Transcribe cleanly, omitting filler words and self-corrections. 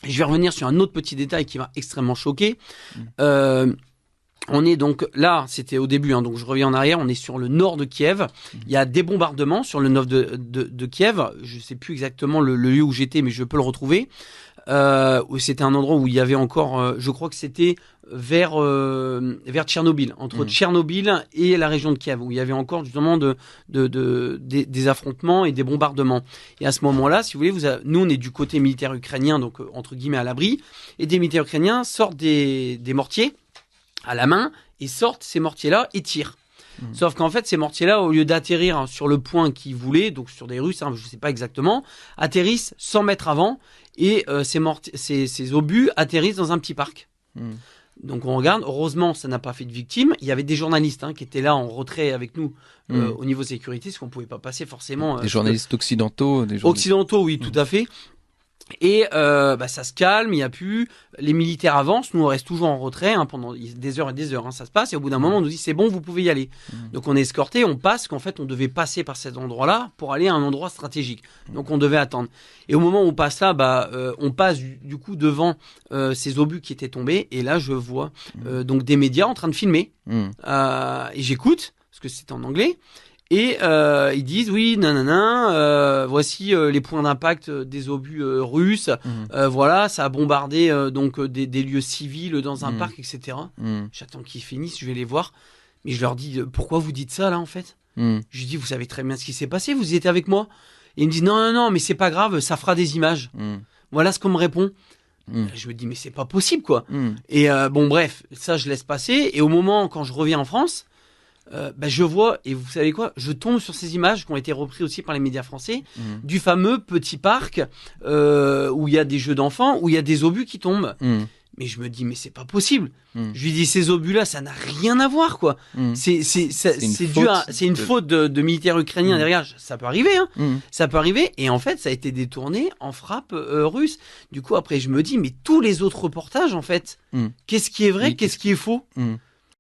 Je vais revenir sur un autre petit détail qui m'a extrêmement choqué. On est donc là, c'était au début, donc je reviens en arrière, on est sur le nord de Kiev. Il y a des bombardements sur le nord de Kiev. Je sais plus exactement le lieu où j'étais, mais je peux le retrouver. C'était un endroit où il y avait encore, je crois que c'était vers Tchernobyl, entre Tchernobyl et la région de Kiev, où il y avait encore justement des affrontements et des bombardements. Et à ce moment-là, si vous voulez, nous on est du côté militaire ukrainien, donc entre guillemets à l'abri, et des militaires ukrainiens sortent des mortiers à la main et sortent ces mortiers-là et tirent. Sauf qu'en fait, ces mortiers-là, au lieu d'atterrir sur le point qu'ils voulaient, donc sur des Russes, je ne sais pas exactement, atterrissent 100 mètres avant et ces obus atterrissent dans un petit parc. Donc on regarde, heureusement ça n'a pas fait de victimes. Il y avait des journalistes qui étaient là en retrait avec nous au niveau sécurité, parce qu'on ne pouvait pas passer forcément. Des journalistes occidentaux. Occidentaux, oui, tout à fait. Et ça se calme, il n'y a plus. Les militaires avancent, nous on reste toujours en retrait pendant des heures et des heures. Ça se passe et au bout d'un moment on nous dit c'est bon, vous pouvez y aller. Donc on est escorté, on passe, qu'en fait on devait passer par cet endroit-là pour aller à un endroit stratégique. Donc on devait attendre. Et au moment où on passe là, on passe du coup devant ces obus qui étaient tombés et là je vois donc des médias en train de filmer. Et j'écoute parce que c'est en anglais. Et ils disent oui, voici les points d'impact des obus russes. Voilà, ça a bombardé donc des lieux civils dans un parc, etc. J'attends qu'ils finissent, je vais les voir. Mais je leur dis pourquoi vous dites ça là en fait. Je lui dis vous savez très bien ce qui s'est passé, vous y étiez avec moi. Et ils me disent non, mais c'est pas grave, ça fera des images. Voilà ce qu'on me répond. Je me dis mais c'est pas possible quoi. Et bon bref, ça je laisse passer. Et au moment quand je reviens en France. Je vois, et vous savez quoi, je tombe sur ces images qui ont été reprises aussi par les médias français, du fameux petit parc où il y a des jeux d'enfants, où il y a des obus qui tombent. Mais je me dis, mais c'est pas possible. Je lui dis, ces obus-là, ça n'a rien à voir, quoi. C'est une faute de militaires ukrainiens derrière. Ça peut arriver, Ça peut arriver. Et en fait, ça a été détourné en frappe russe. Du coup, après, je me dis, mais tous les autres reportages, en fait, qu'est-ce qui est vrai, qu'est-ce qui est faux